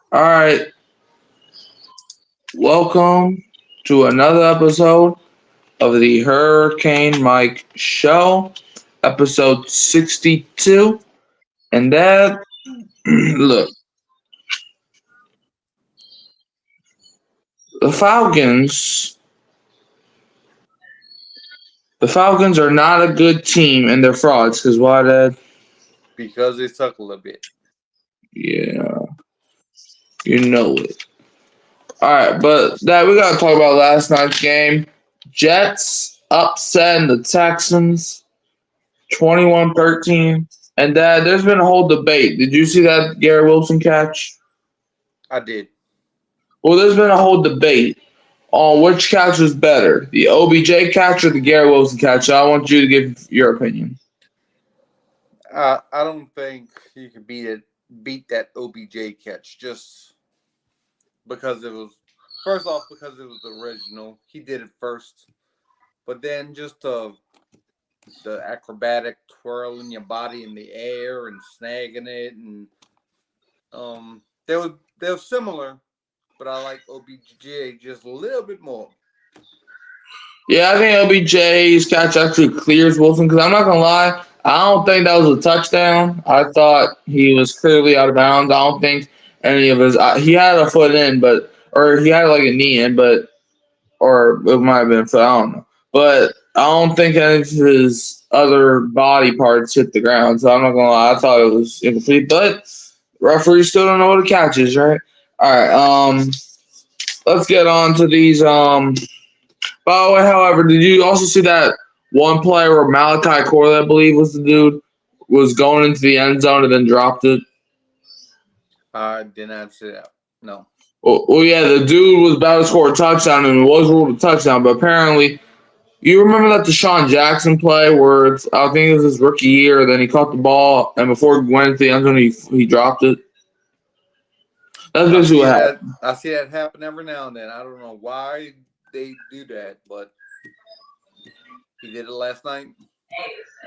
All right, welcome to another episode of the Hurricane Mike Show, episode 62. And that, look, the Falcons, the Falcons are not a good team and they're frauds because why, Dad? Because they suck a little bit. Yeah, you know it. All right, but Dad, we got to talk about last night's game. Jets upsetting the Texans 21-13. And Dad, there's been a whole debate. Did you see that Gary Wilson catch? I did. Well, there's been a whole debate on which catch was better, the OBJ catch or the Gary Wilson catch. I want you to give your opinion. I don't think you could beat that OBJ catch just because it was first off because it was the original. He did it first, but then just the acrobatic twirling your body in the air and snagging it and they were similar, but I like OBJ just a little bit more. Yeah, I think OBJ's catch actually clears Wilson because I'm not gonna lie, I don't think that was a touchdown. I thought he was clearly out of bounds. I don't think any of his he had a foot in, but or he had like a knee in, but or it might have been foot. I don't know, but I don't think any of his other body parts hit the ground. So I'm not gonna lie, I thought it was incomplete, but referees still don't know what a catch is, right? All right, let's get on to these. By the way, however, did you also see that one play where Malachi Corley, I believe was the dude, was going into the end zone and then dropped it? I did not see that. No. Well, yeah, the dude was about to score a touchdown and it was ruled a touchdown, but apparently, you remember that Deshaun Jackson play where I think it was his rookie year, then he caught the ball and before he went into the end zone, he dropped it? That's I basically see what that. happened. I see that happen every now and then. I don't know why they do that, but he did it last night.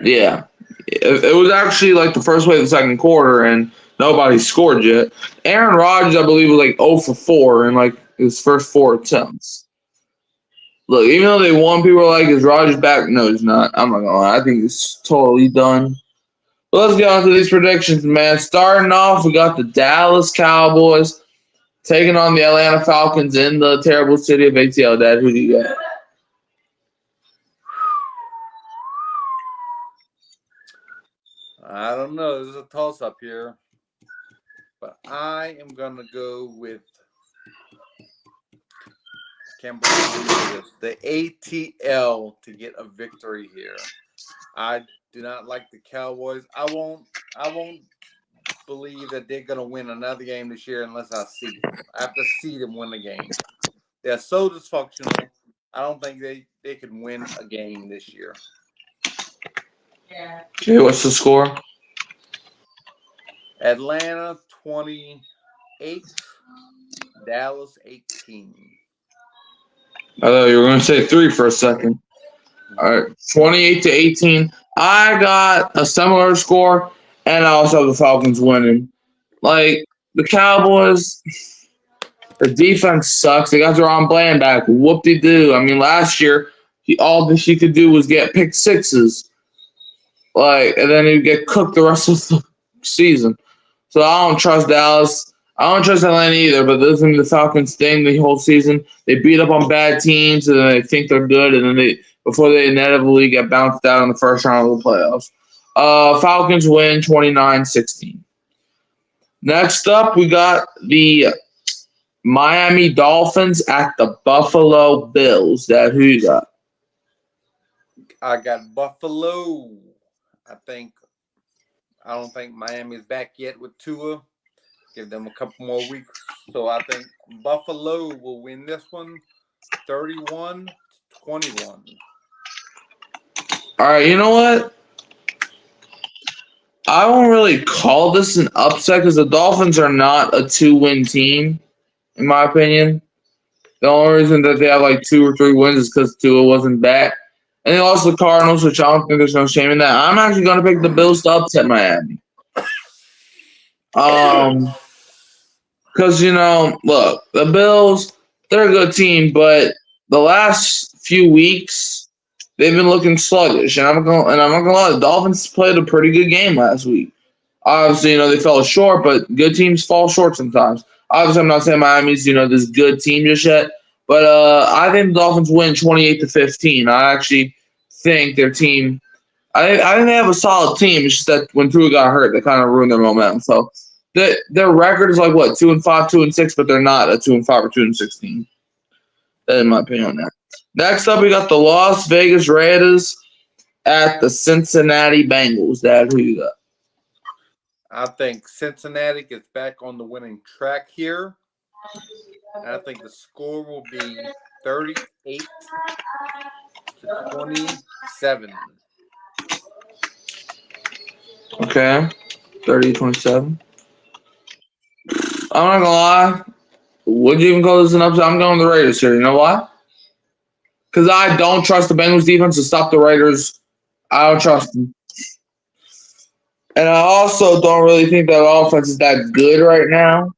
Yeah. It was actually like the first play of the second quarter, and nobody scored yet. Aaron Rodgers, I believe, was like 0 for 4 in like his first four attempts. Look, even though they won, people are like, "Is Rodgers back?" No, he's not. I'm not gonna lie. I think he's totally done. But let's get on to these predictions, man. Starting off, we got the Dallas Cowboys taking on the Atlanta Falcons in the terrible city of ATL. Dad, who do you got? I don't know. There's a toss up here, but I am gonna go with. Can't believe I'm gonna do this. The ATL to get a victory here. I do not like the Cowboys. I won't believe that they're gonna win another game this year unless I see them. I have to see them win a game. They're so dysfunctional. I don't think they can win a game this year. Okay, what's the score? Atlanta 28, Dallas 18. I thought you were going to say three for a second. All right, 28-18. I got a similar score, and I also have the Falcons winning. Like the Cowboys, the defense sucks. They got Ron Bland back. Whoop de doo. I mean, last year all that he could do was get pick sixes, like, and then he'd get cooked the rest of the season. So I don't trust Dallas. I don't trust Atlanta either. But this is the Falcons thing the whole season. They beat up on bad teams, and then they think they're good, and then they before they inevitably get bounced out in the first round of the playoffs. Falcons win 29-16. Next up, we got the Miami Dolphins at the Buffalo Bills. That who you got? I got Buffalo. I think I don't think Miami's back yet with Tua. Give them a couple more weeks. So I think Buffalo will win this one 31-21. All right, you know what? I won't really call this an upset because the Dolphins are not a two-win team, in my opinion. The only reason that they have like 2 or 3 wins is because Tua wasn't back. And they lost the Cardinals, which I don't think there's no shame in that. I'm actually going to pick the Bills to upset Miami. Um, Because, look, the Bills, they're a good team, but the last few weeks, they've been looking sluggish. And I'm not gonna lie, the Dolphins played a pretty good game last week. Obviously, they fell short, but good teams fall short sometimes. Obviously, I'm not saying Miami's, this good team just yet, but I think the Dolphins win 28-15. I actually think their team. I think they have a solid team. It's just that when Tua got hurt, they kind of ruined their momentum. So their record is like what 2-5, 2-6, but they're not a 2-5 or 2-16. In my opinion on that. Next up, we got the Las Vegas Raiders at the Cincinnati Bengals. Dad, who you got? I think Cincinnati gets back on the winning track here. And I think the score will be 38-27. Okay. 30-27. I'm not gonna lie. Would you even call this an upset? I'm going with the Raiders here. You know why? Because I don't trust the Bengals defense to stop the Raiders. I don't trust them. And I also don't really think that offense is that good right now.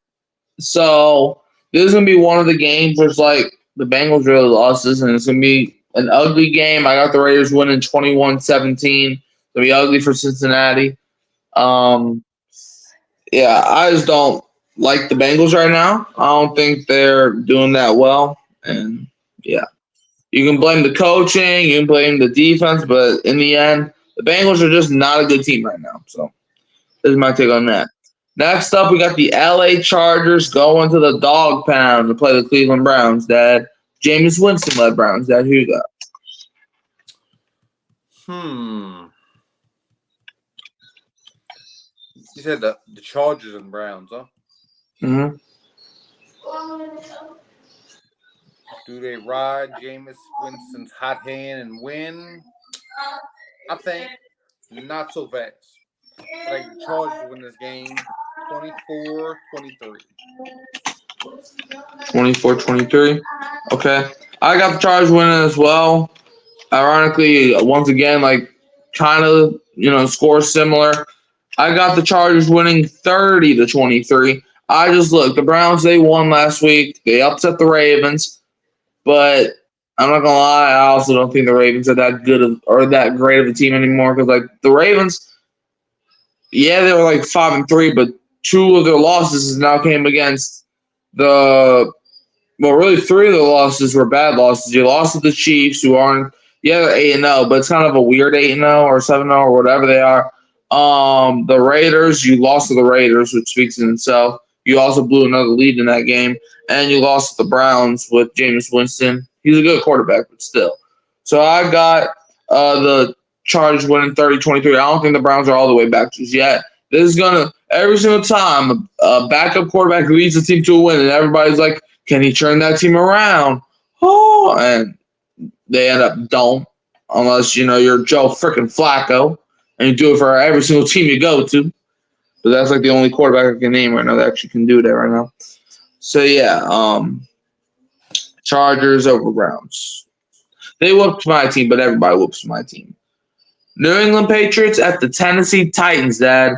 So this is gonna be one of the games where it's like the Bengals really lost this, and it's gonna be an ugly game. I got the Raiders winning 21-17. It's gonna be ugly for Cincinnati. Um, yeah, I just don't like the Bengals right now. I don't think they're doing that well, and yeah, you can blame the coaching, you can blame the defense, but in the end, the Bengals are just not a good team right now. So this is my take on that. Next up, we got the LA Chargers going to the Dog Pound to play the Cleveland Browns. Dad, Jameis Winston led Browns. Dad, who you got? You said the Chargers and Browns, huh? Mm-hmm. Do they ride Jameis Winston's hot hand and win? I think not so fast. I think the Chargers win this game 24-23. 24-23. Okay. I got the Chargers winning as well. Ironically, once again, kind of, score similar. I got the Chargers winning 30-23. I just look, the Browns, they won last week. They upset the Ravens, but I'm not gonna lie, I also don't think the Ravens are that good or that great of a team anymore. Because the Ravens, yeah, they were 5-3, but two of their losses now came against really three of the losses were bad losses. You lost to the Chiefs, who aren't they're 8-0, but it's kind of a weird 8-0 or 7-0 or whatever they are. The Raiders, you lost to the Raiders, which speaks in itself. You also blew another lead in that game, and you lost to the Browns with Jameis Winston. He's a good quarterback, but still. So I got the Chargers winning 30-23. I don't think the Browns are all the way back just yet. This is gonna every single time a backup quarterback leads the team to a win, and everybody's like, "Can he turn that team around?" Oh, and they end up don't, unless you're Joe freaking Flacco and you do it for every single team you go to. But that's the only quarterback I can name right now that actually can do that right now. So yeah, Chargers over Browns. They whooped my team, but everybody whoops my team. New England Patriots at the Tennessee Titans, Dad.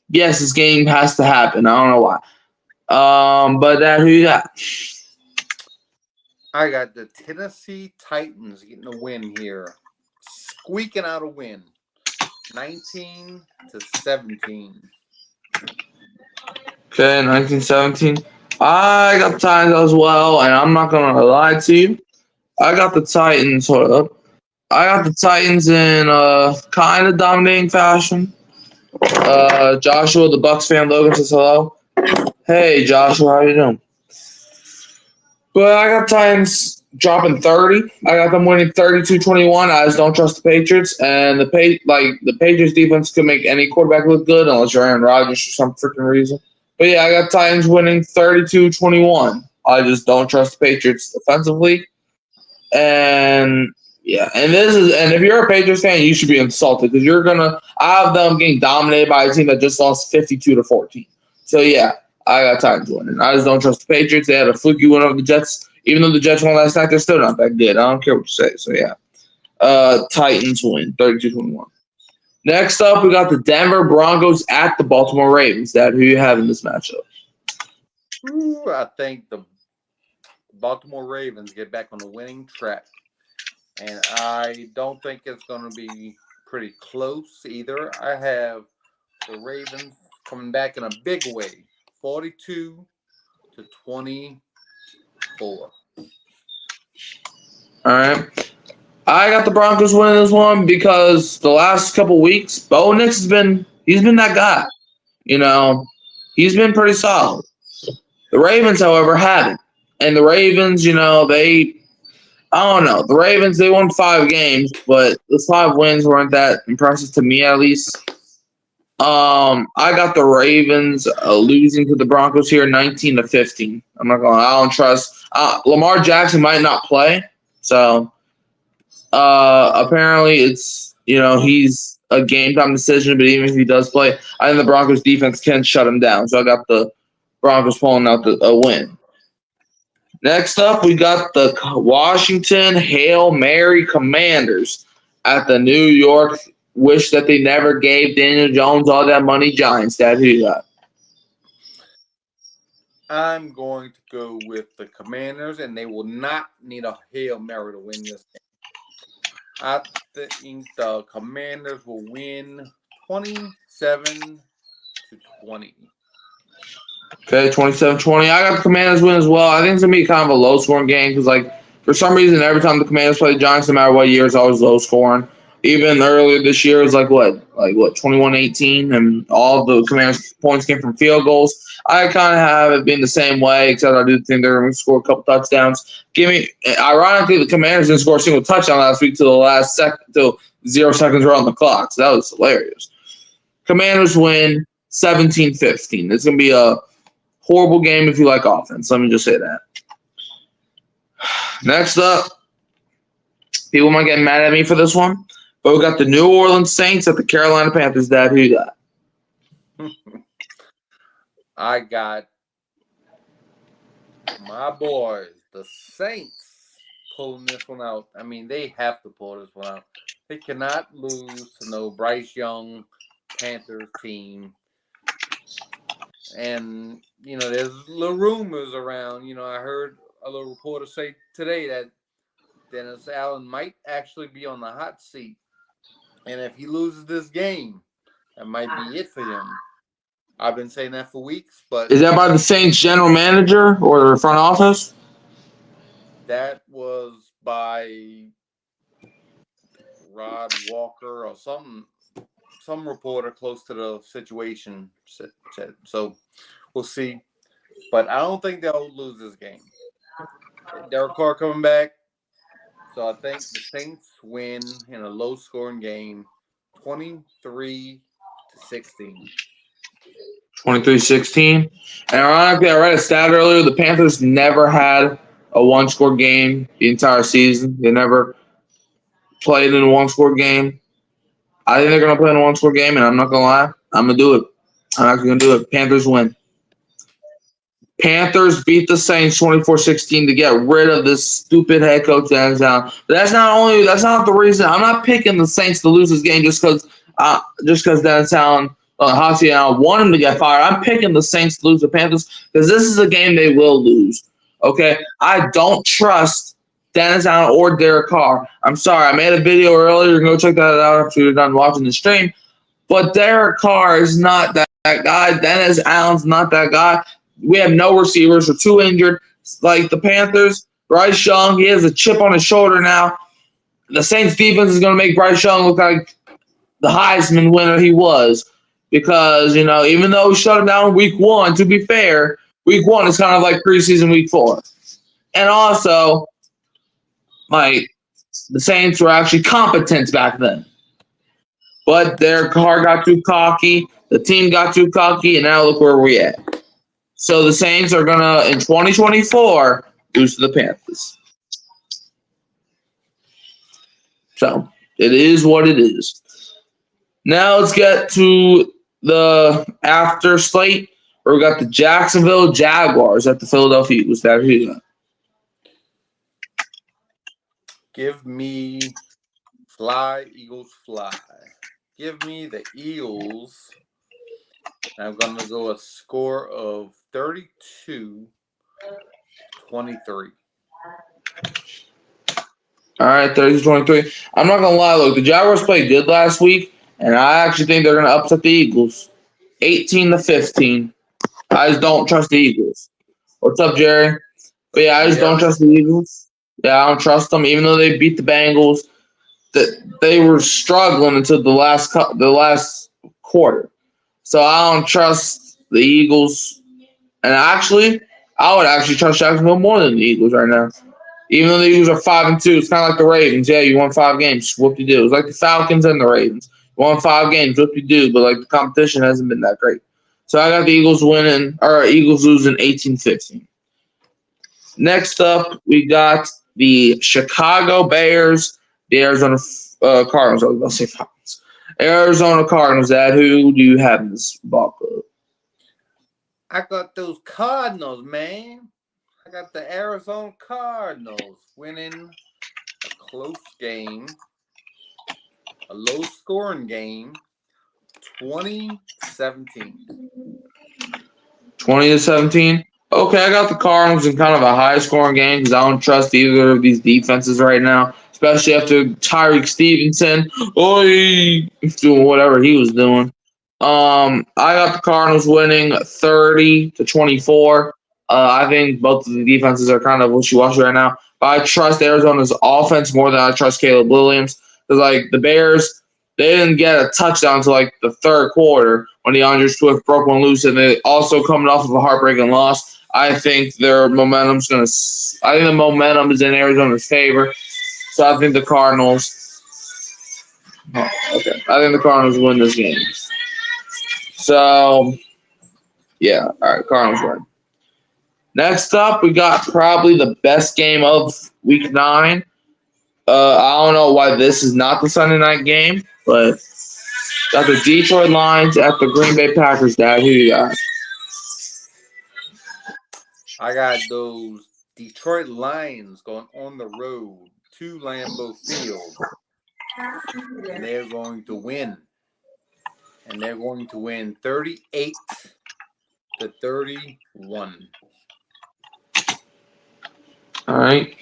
Yes, this game has to happen. I don't know why. But Dad, who you got? I got the Tennessee Titans getting a win here. Squeaking out a win. 19-17. Okay, 1917. I got the Titans as well, and I'm not gonna lie to you. I got the Titans. Hold up. I got the Titans in kind of dominating fashion. Joshua, the Bucks fan, Logan says hello. Hey, Joshua, how you doing? But I got Titans dropping 30. I got them winning 32-21. I just don't trust the Patriots. And the Patriots defense could make any quarterback look good unless you're Aaron Rodgers for some freaking reason. But yeah, I got Titans winning 32-21. I just don't trust the Patriots defensively. And yeah, and if you're a Patriots fan, you should be insulted because I have them getting dominated by a team that just lost 52-14. So yeah, I got Titans winning. I just don't trust the Patriots. They had a fluky win over the Jets. Even though the Jets won last night, they're still not that good. I don't care what you say. So yeah, Titans win 32-21. Next up, we got the Denver Broncos at the Baltimore Ravens. Dad, who you have in this matchup? I think the Baltimore Ravens get back on the winning track. And I don't think it's going to be pretty close either. I have the Ravens coming back in a big way, 42-24. All right. I got the Broncos winning this one because the last couple weeks, Bo Nix he's been that guy. You know, he's been pretty solid. The Ravens, however, haven't. And the Ravens, I don't know. The Ravens, they won 5 games, but the 5 wins weren't that impressive to me, at least. I got the Ravens losing to the Broncos here, 19-15. I'm not going. I don't trust. Lamar Jackson might not play, so apparently it's he's a game time decision. But even if he does play, I think the Broncos defense can shut him down. So I got the Broncos pulling out a win. Next up, we got the Washington Hail Mary Commanders at the New York. Wish that they never gave Daniel Jones all that money. Giants. Dad, who you got? I'm going to go with the Commanders, and they will not need a Hail Mary to win this game. I think the Commanders will win 27-20. Okay, 27-20. I got the Commanders win as well. I think it's going to be kind of a low-scoring game because, for some reason, every time the Commanders play the Giants, no matter what year, it's always low-scoring. Even earlier this year, it was 21-18, and all the Commanders' points came from field goals. I kind of have it being the same way, except I do think they're going to score a couple touchdowns. Ironically, the Commanders didn't score a single touchdown last week till 0 seconds were on the clock. So that was hilarious. Commanders win 17-15. It's going to be a horrible game if you like offense. Let me just say that. Next up, people might get mad at me for this one, but we got the New Orleans Saints at the Carolina Panthers. Dad, who you got? I got my boys, the Saints, pulling this one out. I mean, they have to pull this one out. They cannot lose to no Bryce Young Panthers team. And, there's little rumors around. I heard a little reporter say today that Dennis Allen might actually be on the hot seat. And if he loses this game, that might be it for him. I've been saying that for weeks, but... Is that by the Saints general manager or the front office? That was by Rod Walker or some reporter close to the situation said. So we'll see. But I don't think they'll lose this game. Derek Carr coming back. So I think the Saints win in a low-scoring game, 23-16. 23-16. And ironically, I read a stat earlier. The Panthers never had a one-score game the entire season. They never played in a one-score game. I think they're going to play in a one-score game, and I'm not going to lie. I'm going to do it. I'm actually going to do it. Panthers win. Panthers beat the Saints 24-16 to get rid of this stupid head coach Dennis Allen. But that's not the reason. I'm not picking the Saints to lose this game just because Dennis Allen, Hossie and I want him to get fired. I'm picking the Saints to lose the Panthers because this is a game they will lose. Okay, I don't trust Dennis Allen or Derek Carr. I'm sorry. I made a video earlier. Go check that out after you're done watching the stream. But Derek Carr is not that guy. Dennis Allen's not that guy. We have no receivers. We're too injured. Like the Panthers, Bryce Young, he has a chip on his shoulder now. The Saints defense is going to make Bryce Young look like the Heisman winner he was. Because, even though we shut him down week 1, to be fair, week 1 is kind of like preseason week 4. And also, the Saints were actually competent back then. But Derek Carr got too cocky. The team got too cocky. And now look where we're at. So the Saints are going to, in 2024, lose to the Panthers. So it is what it is. Now let's get to the after slate where we got the Jacksonville Jaguars at the Philadelphia Eagles. That who you got? Give me fly, Eagles fly. Give me the Eagles. I'm going to go a score of 32-23. All right, 30-23. I'm not gonna lie. Look, the Jaguars played good last week, and I actually think they're gonna upset the Eagles, 18-15. I just don't trust the Eagles. What's up, Jerry? But yeah, I just don't Yeah. trust the Eagles. Yeah, I don't trust them, even though they beat the Bengals. That they were struggling until the last quarter. So I don't trust the Eagles. And actually, I would actually trust Jacksonville more than the Eagles right now. Even though the Eagles are 5-2, it's kind of like the Ravens. Yeah, you won 5 games, whoop de do. It's like the Falcons and the Ravens. You won 5 games, whoop de do. But like the competition hasn't been that great. So I got the Eagles winning, or Eagles losing 18-15. Next up, we got the Chicago Bears, the Arizona Cardinals. I was about to say Falcons. Arizona Cardinals. Dad, who do you have in this ball club? I got those Cardinals, man. I got the Arizona Cardinals winning a close game, a low scoring game, 2017. 20-17. Okay, I got the Cardinals in kind of a high scoring game because I don't trust either of these defenses right now, especially after Tyreek Stevenson, doing whatever he was doing. I got the Cardinals winning 30-24. I think both of the defenses are kind of wishy washy right now, but I trust Arizona's offense more than I trust Caleb Williams because like the Bears. They didn't get a touchdown until like the third quarter when DeAndre Swift broke one loose, and they also coming off of a heartbreaking loss. I think their momentum's gonna. I think the momentum is in Arizona's favor, so I think the Cardinals. Oh, okay, I think the Cardinals win this game. So yeah, all right, Cardinals win. Next up, we got probably the best game of Week 9. I don't know why this is not the Sunday night game, but got the Detroit Lions at the Green Bay Packers. Dad, who you got? I got those Detroit Lions going on the road to Lambeau Field, and they're going to win. And they're going to win 38-31. All right.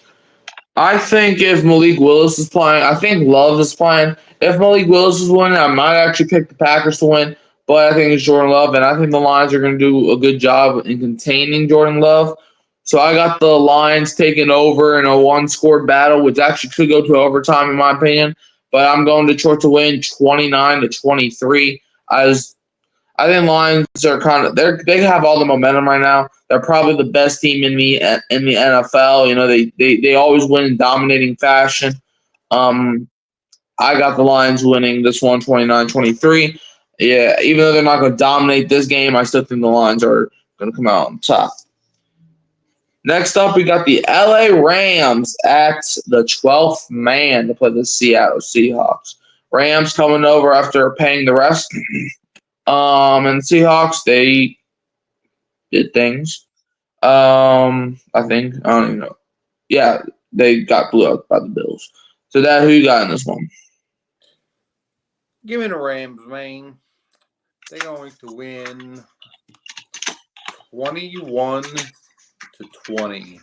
I think if Malik Willis is playing, I think Love is playing. If Malik Willis is winning, I might actually pick the Packers to win. But I think it's Jordan Love, and I think the Lions are going to do a good job in containing Jordan Love. So I got the Lions taking over in a one-score battle, which actually could go to overtime in my opinion. But I'm going Detroit to win 29-23. I think Lions are they have all the momentum right now. They're probably the best team in the NFL. You know, they always win in dominating fashion. I got the Lions winning this one 29-23. Yeah, even though they're not going to dominate this game, I still think the Lions are going to come out on top. Next up, we got the LA Rams at the 12th man to play the Seattle Seahawks. Rams coming over after paying the rest. And the Seahawks, they did things. I think I don't even know. Yeah, they got blew out by the Bills. So that who you got in this one? Give me the Rams, man. They're going to win 21-20.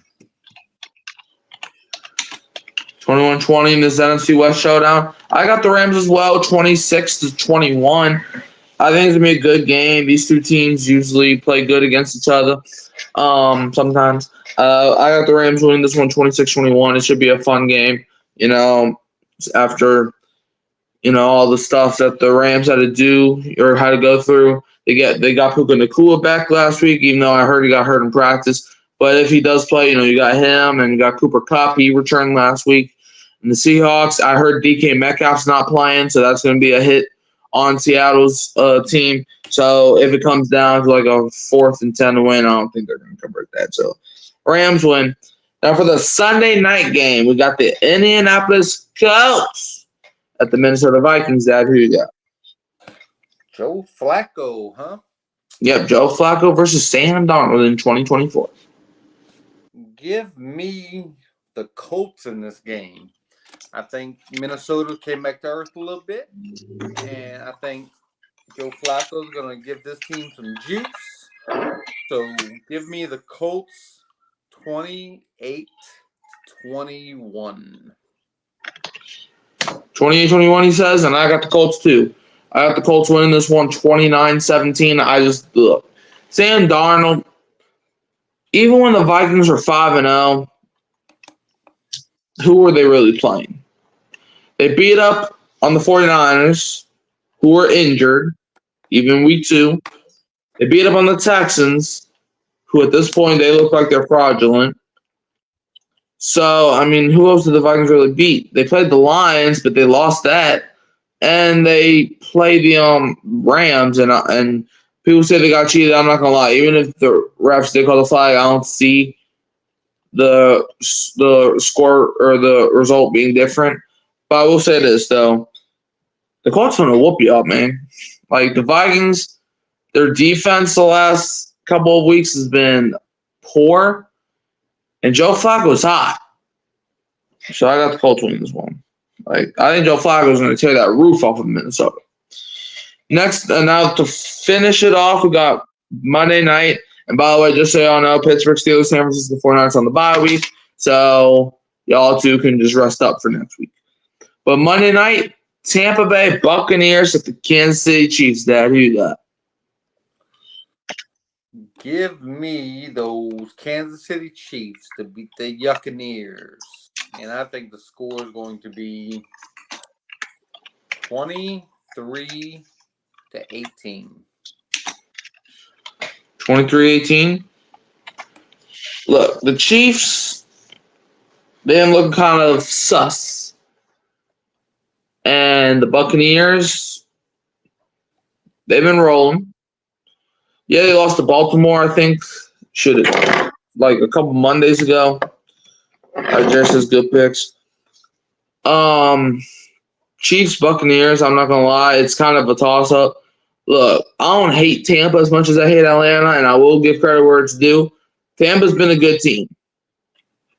21-20 in this NFC West showdown. I got the Rams as well, 26-21. I think it's gonna be a good game. These two teams usually play good against each other. Sometimes. I got the Rams winning this one 26-21. It should be a fun game. You know, after all the stuff that the Rams had to do or had to go through. They got Puka Nacua back last week, even though I heard he got hurt in practice. But if he does play, you got him and you got Cooper Kupp. He returned last week. And the Seahawks, I heard DK Metcalf's not playing, so that's going to be a hit on Seattle's team. So if it comes down to like a 4th and 10 to win, I don't think they're going to convert that. So Rams win. Now for the Sunday night game, we got the Indianapolis Colts at the Minnesota Vikings. Dad, who you got? Joe Flacco, huh? Yep, Joe Flacco versus Sam Darnold in 2024. Give me the Colts in this game. I think Minnesota came back to earth a little bit, and I think Joe Flacco's gonna give this team some juice. So give me the Colts 28-21. 28-21, he says, and I got the Colts too. I got the Colts winning this one 29-17. I just look. Sam Darnold, even when the Vikings were 5-0, who were they really playing? They beat up on the 49ers, who were injured, even week 2. They beat up on the Texans, who at this point they look like they're fraudulent. So, I mean, who else did the Vikings really beat? They played the Lions, but they lost that. And they played the Rams, and people say they got cheated. I'm not going to lie. Even if the refs did call the flag, I don't see the score or the result being different. But I will say this, though. The Colts want to whoop you up, man. Like, the Vikings, their defense the last couple of weeks has been poor. And Joe Flacco's hot. So I got the Colts winning this one. Like, I think Joe Flacco's going to tear that roof off of Minnesota. Next, now to finish it off, we got Monday night. And by the way, just so y'all know, Pittsburgh Steelers, San Francisco 49ers on the bye week. So y'all two can just rest up for next week. But Monday night, Tampa Bay Buccaneers at the Kansas City Chiefs. Dad, who you got? Give me those Kansas City Chiefs to beat the Buccaneers. And I think the score is going to be 23-18. 23-18. Look, the Chiefs, they're looking kind of sus. And the Buccaneers, they've been rolling. Yeah, they lost to Baltimore, I think. Like a couple Mondays ago. Just as good picks. Chiefs, Buccaneers, I'm not going to lie. It's kind of a toss-up. Look, I don't hate Tampa as much as I hate Atlanta, and I will give credit where it's due. Tampa's been a good team.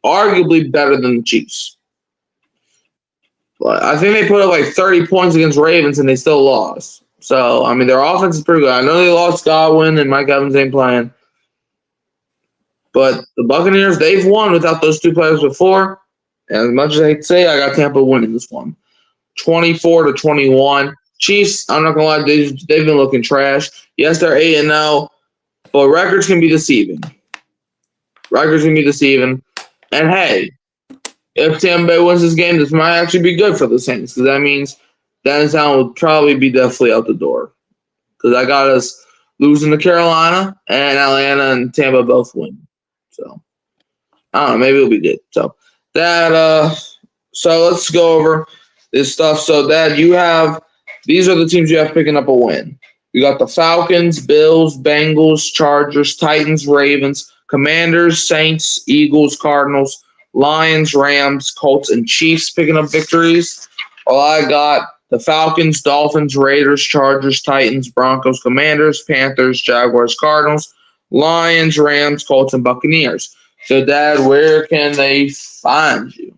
Arguably better than the Chiefs. But I think they put up like 30 points against Ravens, and they still lost. So, I mean, their offense is pretty good. I know they lost Godwin, and Mike Evans ain't playing. But the Buccaneers, they've won without those two players before. And as much as I hate to say, I got Tampa winning this one. 24-21. Chiefs, I'm not going to lie, they've been looking trash. Yes, they're 8-0, but records can be deceiving. And hey, if Tampa Bay wins this game, this might actually be good for the Saints, because that means Dennis Allen will probably be definitely out the door. Because I got us losing to Carolina, and Atlanta and Tampa both win. So, I don't know, maybe it'll be good. So let's go over this stuff. So, Dad, these are the teams you have picking up a win. You got the Falcons, Bills, Bengals, Chargers, Titans, Ravens, Commanders, Saints, Eagles, Cardinals, Lions, Rams, Colts, and Chiefs picking up victories. Well, I got the Falcons, Dolphins, Raiders, Chargers, Titans, Broncos, Commanders, Panthers, Jaguars, Cardinals, Lions, Rams, Colts, and Buccaneers. So, Dad, where can they find you?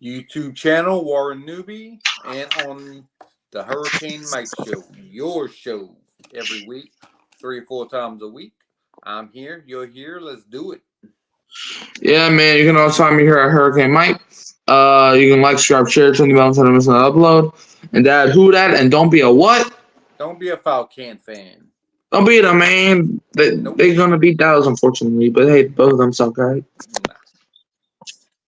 YouTube channel, Warren Newby, and on the Hurricane Mike Show, your show every week, 3 or 4 times a week. I'm here, you're here, let's do it. Yeah, man, you can also find me here at Hurricane Mike. You can like, subscribe, share, turn the bell so you don't miss another upload. And Dad, who that? And don't be a what? Don't be a Falcon fan. Don't be a man. They're going to beat Dallas, unfortunately. But hey, both of them suck, right?